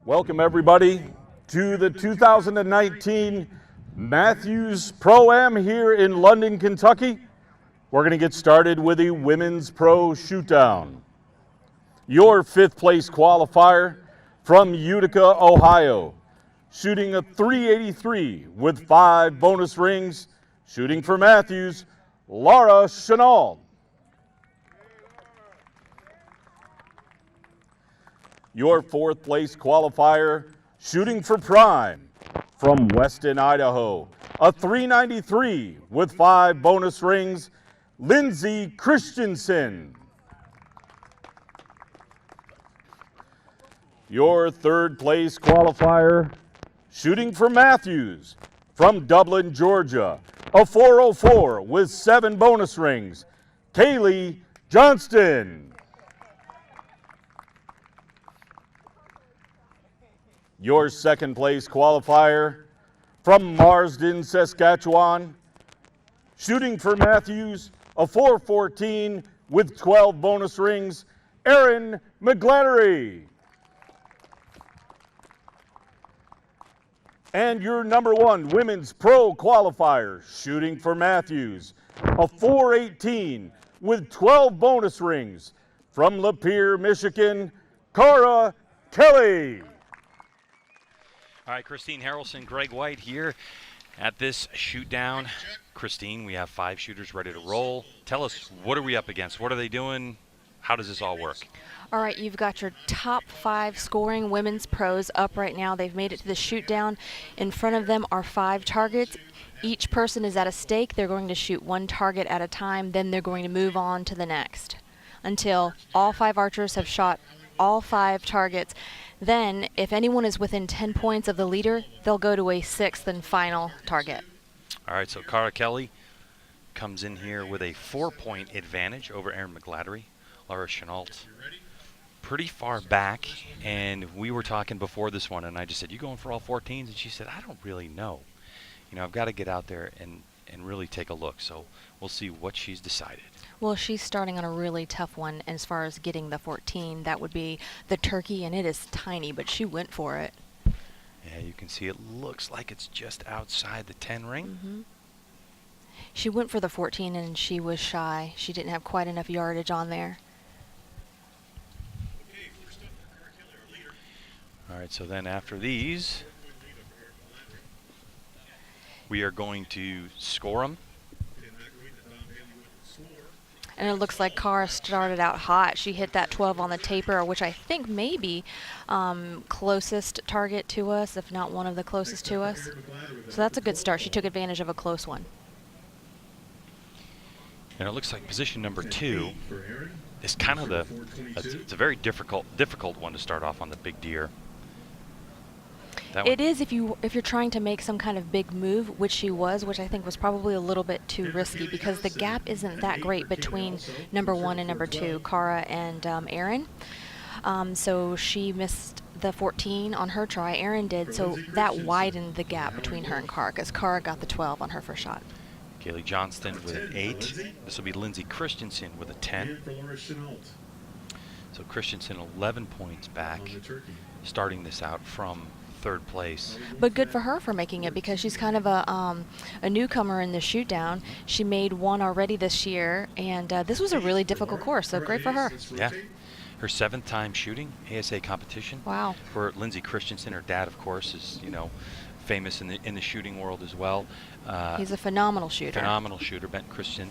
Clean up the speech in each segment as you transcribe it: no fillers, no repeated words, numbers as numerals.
Welcome everybody to the 2019 Mathews Pro-Am here in London, Kentucky. We're going to get started with the Women's Pro Shootdown. Your fifth place qualifier from Utica, Ohio, shooting a .383 with 5 bonus rings, shooting for Mathews, Laura Chenault. Your fourth place qualifier, shooting for Prime, from Weston, Idaho, a .393 with 5 bonus rings, Lindsay Christensen. Your third place qualifier, shooting for Mathews, from Dublin, Georgia, a .404 with 7 bonus rings, Kaylee Johnston. Your second place qualifier, from Marsden, Saskatchewan, shooting for Mathews, a .414 with 12 bonus rings, Erin McGlattery. And your number 1 Women's Pro qualifier, shooting for Mathews, a .418 with 12 bonus rings, from Lapeer, Michigan, Cara Kelly. All right, Christine Harrelson, Greg White here at this shoot down. Christine, we have 5 shooters ready to roll. Tell us, what are we up against? What are they doing? How does this all work? All right, you've got your top 5 scoring women's pros up right now. They've made it to the shoot down. In front of them are 5 targets. Each person is at a stake. They're going to shoot 1 target at a time. Then they're going to move on to the next until all 5 archers have shot all 5 targets. Then, if anyone is within 10 points of the leader, they'll go to a 6th and final target. All right, so Cara Kelly comes in here with a 4-point advantage over Erin McGlattery. Laura Chenault pretty far back, and we were talking before this one, and I just said, you going for all 14s? And she said, I don't really know. You know, I've got to get out there and really take a look. So we'll see what she's decided. Well, she's starting on a really tough one as far as getting the 14. That would be the turkey, and it is tiny, but she went for it. Yeah, you can see it looks like it's just outside the 10 ring. Mm-hmm. She went for the 14, and she was shy. She didn't have quite enough yardage on there. All right, so then after these, we are going to score them. And it looks like Cara started out hot. She hit that 12 on the taper, which I think may be closest target to us, if not one of the closest to us. So that's a good start. She took advantage of a close one. And it looks like position number 2 is kind of it's a very difficult one to start off on the big deer. It is if you're trying to make some kind of big move, which she was, which I think was probably a little bit too risky because the gap isn't that great between number 1 and number 2, Cara and Erin. So she missed the 14 on her try. Erin did, so that widened the gap between her and Cara because Cara got the 12 on her first shot. Kaylee Johnston with an 8. This will be Lindsay Christensen with a 10. So Christensen 11 points back, starting this out from 3rd place. But good for her for making it because she's kind of a newcomer in the shoot down. She made 1 already this year, and this was a really difficult course, so great for her. Yeah. Her 7th time shooting ASA competition. Wow. For Lindsay Christensen, her dad, of course, is, you know, famous in the shooting world as well. He's a phenomenal shooter. Phenomenal shooter, Ben Christian.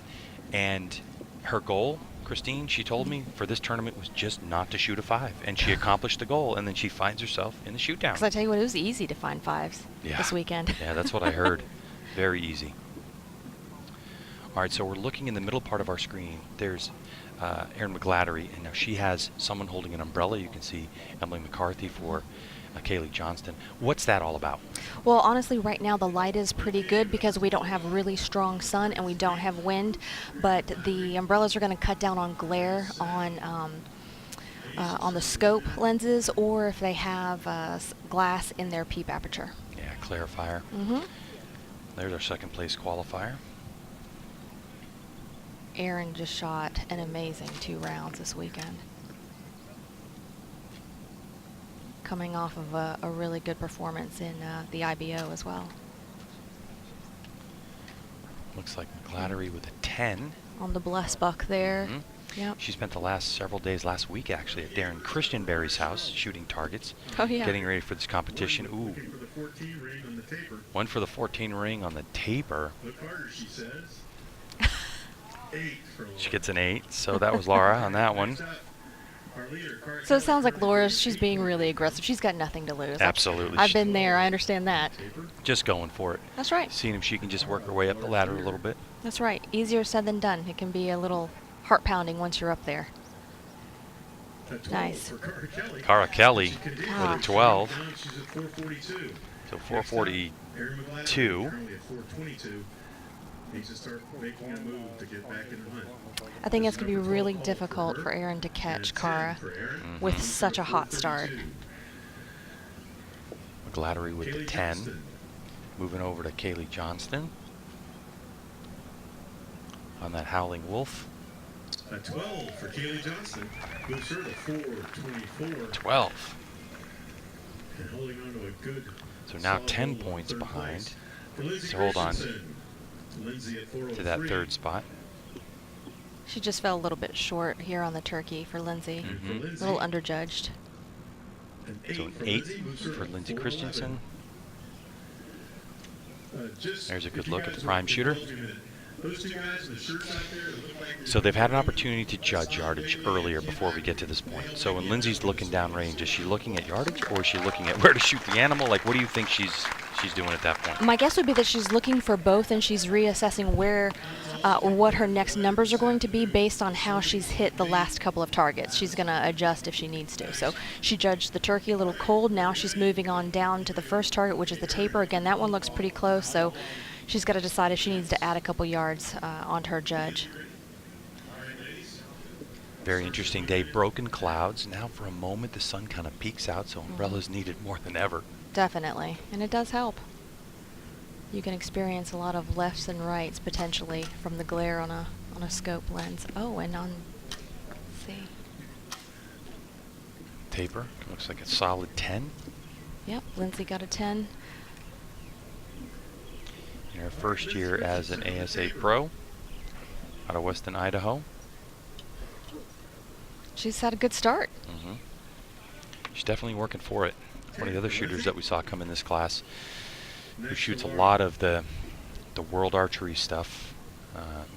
And her goal, Christine, she told me, for this tournament was just not to shoot a 5. And she accomplished the goal, and then she finds herself in the shoot down. Because I tell you what, it was easy to find 5s this weekend. Yeah, that's what I heard. Very easy. All right, so we're looking in the middle part of our screen. There's Erin McGlattery, and now she has someone holding an umbrella. You can see Emily McCarthy for Kaylee Johnston. What's that all about? Well, honestly, right now the light is pretty good because we don't have really strong sun and we don't have wind, but the umbrellas are going to cut down on glare on the scope lenses, or if they have glass in their peep aperture. Yeah, clarifier. Mm-hmm. There's our 2nd place qualifier. Erin just shot an amazing 2 rounds this weekend. coming off of a really good performance in the IBO as well. Looks like McGlattery with a 10. On the bless buck there. Mhm. Yep. She spent the last several days last week actually at Darren Christianberry's house shooting targets, Oh, yeah. getting ready for this competition. Ooh, one for the 14 ring on the taper. She gets an 8, so that was Laura on that one. So it sounds like she's being really aggressive. She's got nothing to lose. Absolutely. I've been there. I understand that. Just going for it. That's right. Seeing if she can just work her way up the ladder a little bit. That's right. Easier said than done. It can be a little heart pounding once you're up there. Nice. Cara Kelly with a Gosh. 12. So 442. Needs to start making a move to get back in the hunt. I think it's going to be really difficult for Erin to catch Cara with such a hot start. McGlattery with the 10. Moving over to Kaylee Johnston on that Howling Wolf. A 12 for Kaylee Johnston. Moves her to 424. 12. And holding on to a good. So now solid 10 hold on points third behind place. For Lindsay to hold on Christensen. Lindsay at to that 403. third spot. She just fell a little bit short here on the turkey for Lindsay. Mhm. A little underjudged. An So an for 8 Lindsay, moves her for to Lindsay 411. Christensen. Just There's a good if you look at guys the prime would shooter. indulge me a minute. Those two guys in the shirts out there that look like So they've had an opportunity to judge yardage earlier before we get to this point. So when Lindsay's looking down range, is she looking at yardage or is she looking at where to shoot the animal? Like, what do you think she's doing at that point? My guess would be that she's looking for both, and she's reassessing what her next numbers are going to be based on how she's hit the last couple of targets. She's going to adjust if she needs to. So she judged the turkey a little cold. Now she's moving on down to the first target, which is the taper. Again, that one looks pretty close, so she's got to decide if she needs to add a couple yards onto her judge. Very interesting day. Broken clouds. Now for a moment the sun kind of peeks out, so umbrellas needed more than ever. Definitely, and it does help. You can experience a lot of lefts and rights potentially from the glare on a scope lens. Oh, and on, let's see. Taper. Looks like a solid 10. Yep, Lindsay got a 10. In her first year as an ASA Pro out of Weston, Idaho. She's had a good start. hmm She's definitely working for it. One of the other shooters that we saw come in this class who shoots a lot of the world archery stuff,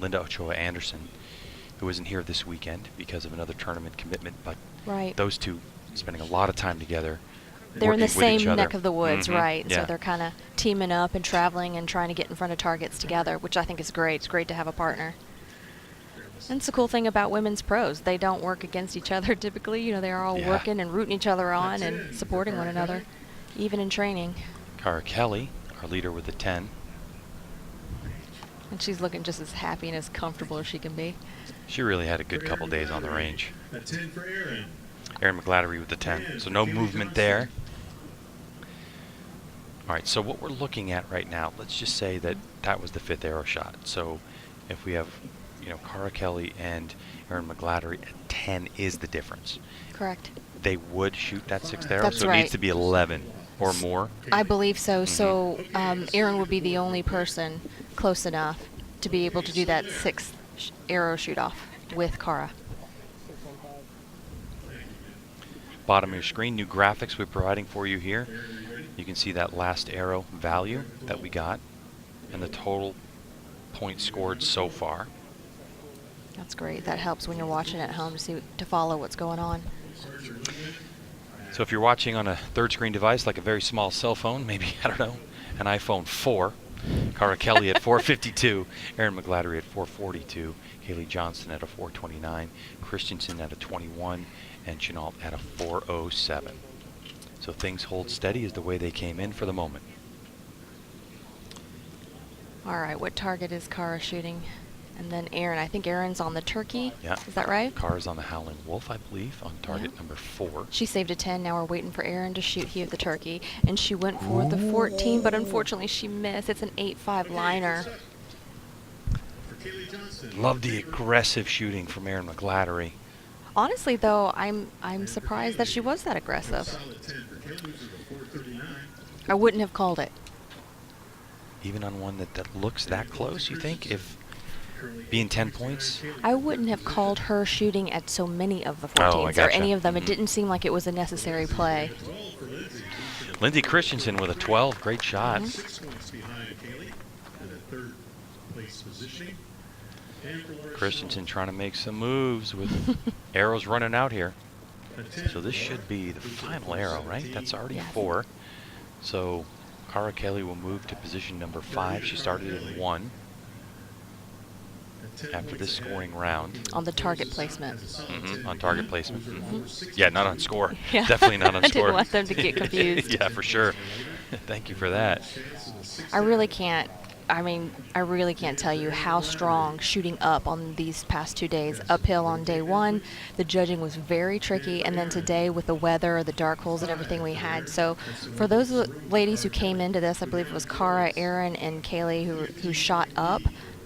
Linda Ochoa Anderson, who isn't here this weekend because of another tournament commitment, but Right. those two spending a lot of time together. They're in the working with each same other. neck of the woods, Mhm, right? yeah. So they're kind of teaming up and traveling and trying to get in front of targets together, which I think is great. It's great to have a partner. And it's the cool thing about women's pros. They don't work against each other typically. You know, they're all Yeah. working and rooting each other on and supporting one another, even in training. Cara Kelly, our leader with the 10. And she's looking just as happy and as comfortable as she can be. She really had a good couple days on the range. a 10 for Aaron. Erin McGlattery with the 10. So no movement there. All right, so what we're looking at right now, let's just say that that was the 5th arrow shot. So if we have, Cara Kelly and Erin McGlattery at 10 is the difference. Correct. They would shoot that 6th arrow, That's so it right. needs to be 11 or more. I believe so. So Erin would be the only person close enough to be able to do that 6th arrow shoot off with Cara. Bottom of your screen, new graphics we're providing for you here. You can see that last arrow value that we got and the total points scored so far. That's great. That helps when you're watching at home to follow what's going on. So if you're watching on a third screen device like a very small cell phone, maybe, I don't know, an iPhone 4, Cara Kelly at 452, Erin McGlattery at 442, Haley Johnston at a 429, Christensen at a 21, and Chenault at a 407. So things hold steady is the way they came in for the moment. All right, what target is Cara shooting? And then Erin. I think Erin's on the turkey. Yeah. Is that right? Cara's on the Howling Wolf, I believe, on target Yeah. number 4. She saved a 10. Now we're waiting for Erin to shoot he of the turkey. And she went for the 14, but unfortunately she missed. It's an 8-5 liner. For Kaylee Johnston. Love the aggressive shooting from Erin McGlattery. Honestly, though, I'm surprised that she was that aggressive. Solid 10 for I wouldn't have called it. Even on one that looks that close, you think, if being 10 points? I wouldn't have called her shooting at so many of the Oh, I 14s or gotcha. any of them. It didn't seem like it was a necessary play. Lindsay Christensen with a 12. Great shot. 6 points behind Kaylee in the third place positioning. And for Laura Christensen trying to make some moves with arrows running out here. So this should be the final arrow, right? That's already Yes. 4. So Cara Kelly will move to position number 5. She started in 1 after this scoring round. On the target placement. On target placement. Yeah, not on score. Yeah. Definitely not on I score. didn't want them to get confused. Yeah, for sure. Thank you for that. I really can't. I mean, I really can't tell you how strong shooting up on these past 2 days. Uphill on day 1, the judging was very tricky, and then today with the weather, the dark holes, and everything we had. So, for those ladies who came into this, I believe it was Cara, Erin, and Kaylee who shot up.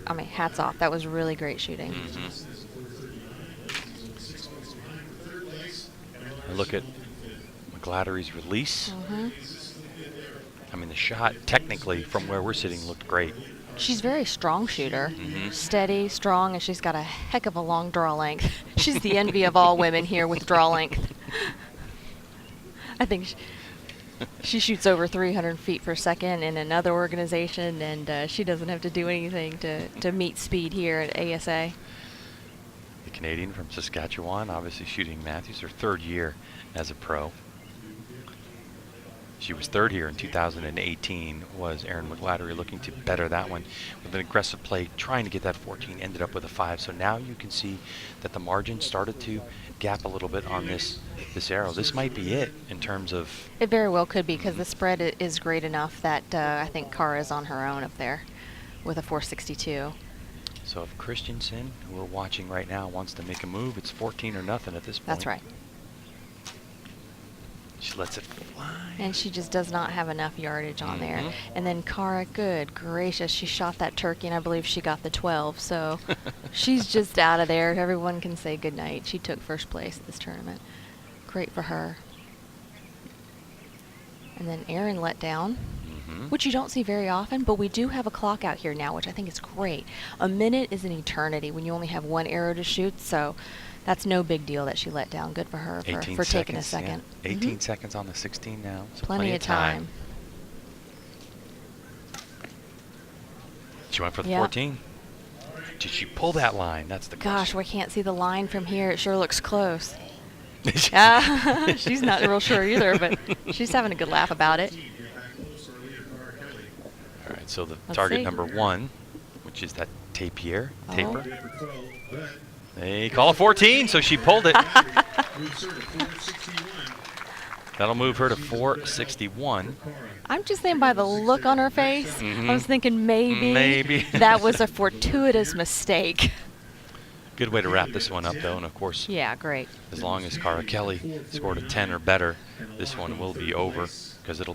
I mean, hats off. That was really great shooting. Look at McGladdery's release. I mean, the shot, technically, from where we're sitting, looked great. She's a very strong shooter. Steady, strong, and she's got a heck of a long draw length. She's the envy of all women here with draw length. I think she shoots over 300 feet per second in another organization, and she doesn't have to do anything to meet speed here at ASA. The Canadian from Saskatchewan, obviously shooting Mathews, her 3rd year as a pro. She was 3rd here in 2018, was Erin McGladdery, looking to better that one with an aggressive play, trying to get that 14, ended up with a 5. So now you can see that the margin started to gap a little bit on this arrow. This might be it in terms of... It very well could be, because the spread is great enough that I think Cara is on her own up there with a 462. So if Christensen, who we're watching right now, wants to make a move, it's 14 or nothing at this point. That's right. She lets it fly. And she just does not have enough yardage on there. And then Cara, good gracious, she shot that turkey, and I believe she got the 12. So she's just out of there. Everyone can say goodnight. She took first place this tournament. Great for her. And then Erin let down, which you don't see very often, but we do have a clock out here now, which I think is great. A minute is an eternity when you only have 1 arrow to shoot, so that's no big deal that she let down. Good for her for taking a second. Yeah. 18 seconds on the 16 now. So Plenty of time. She went for the Yep. 14. Did she pull that line? That's the Gosh, question. we can't see the line from here. It sure looks close. She's not real sure either, but she's having a good laugh about it. All right, so the Let's target see. number 1, which is that taper. Oh. They call a 14, so she pulled it. That'll move her to 461. I'm just saying, by the look on her face, I was thinking maybe that was a fortuitous mistake. Good way to wrap this one up, though, and of course, Yeah, great. as long as Cara Kelly scored a 10 or better, this one will be over, because it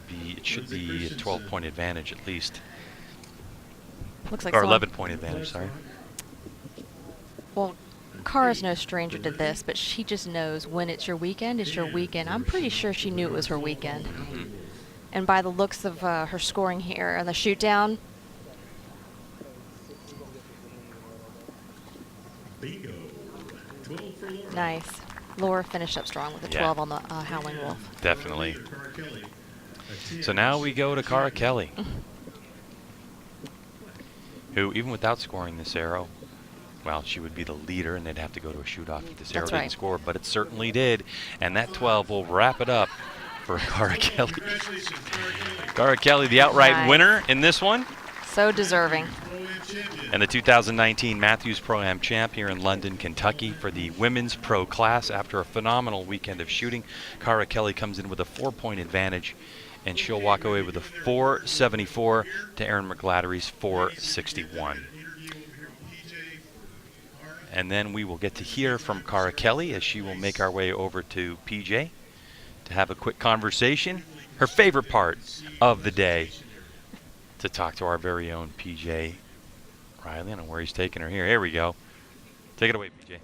should be a 12-point advantage at least, Looks like or someone- 11-point advantage. Sorry. Well, Cara's no stranger to this, but she just knows when it's your weekend, it's your weekend. I'm pretty sure she knew it was her weekend. And by the looks of her scoring here on the shoot down, Bingo. 12 for Laura. nice. Laura finished up strong with a Yeah. 12 on the Howling Wolf. Definitely. Cara Kelly. So now we go to Cara Kelly, who, even without scoring this arrow, well, she would be the leader, and they'd have to go to a shoot-off if this arrow That's didn't right. score, but it certainly did, and that 12 will wrap it up for Cara Kelly. Congratulations, Cara Kelly. Cara Kelly, the outright Nice. winner in this one, So deserving. Pro-Am champion. and the 2019 Mathews Pro-Am champ here in London, Kentucky for the women's pro class. After a phenomenal weekend of shooting, Cara Kelly comes in with a 4-point advantage, and she'll walk away with a 474 to Erin McGladdery's 461. And then we will get to hear from Cara Kelly as she will make our way over to PJ to have a quick conversation, her favorite part of the day, to talk to our very own PJ Riley. I don't know where he's taking her here. Here we go. Take it away, PJ.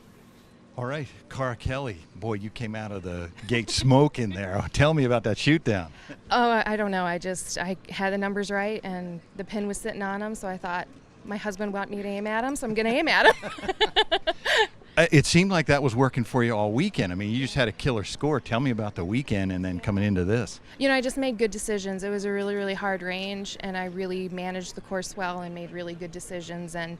All right, Cara Kelly. Boy, you came out of the gate smoking there. Tell me about that shoot down. Oh, I don't know. I had the numbers right, and the pin was sitting on them, so I thought my husband wanted me to aim at him, so I'm going to aim at him. It seemed like that was working for you all weekend. I mean, you just had a killer score. Tell me about the weekend and then coming into this. You know, I just made good decisions. It was a really, really hard range, and I really managed the course well and made really good decisions and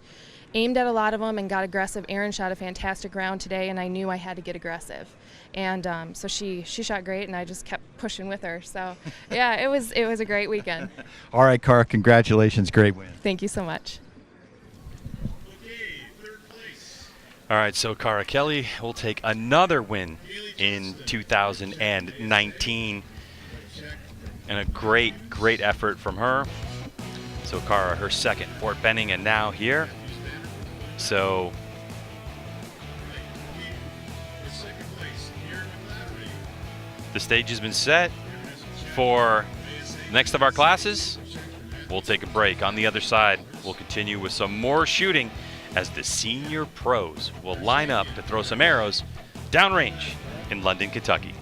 aimed at a lot of them and got aggressive. Erin shot a fantastic round today, and I knew I had to get aggressive. And so she shot great, and I just kept pushing with her. So, yeah, it was a great weekend. All right, Cara, congratulations. Great win. Thank you so much. Okay, third place. All right, so Cara Kelly will take another win in 2019. And a great effort from her. So Cara, her second, Fort Benning, and now here. So Second place, Aaron McLattery. the stage has been set for next of our classes. We'll take a break. On the other side, we'll continue with some more shooting as the senior pros will line up to throw some arrows downrange in London, Kentucky.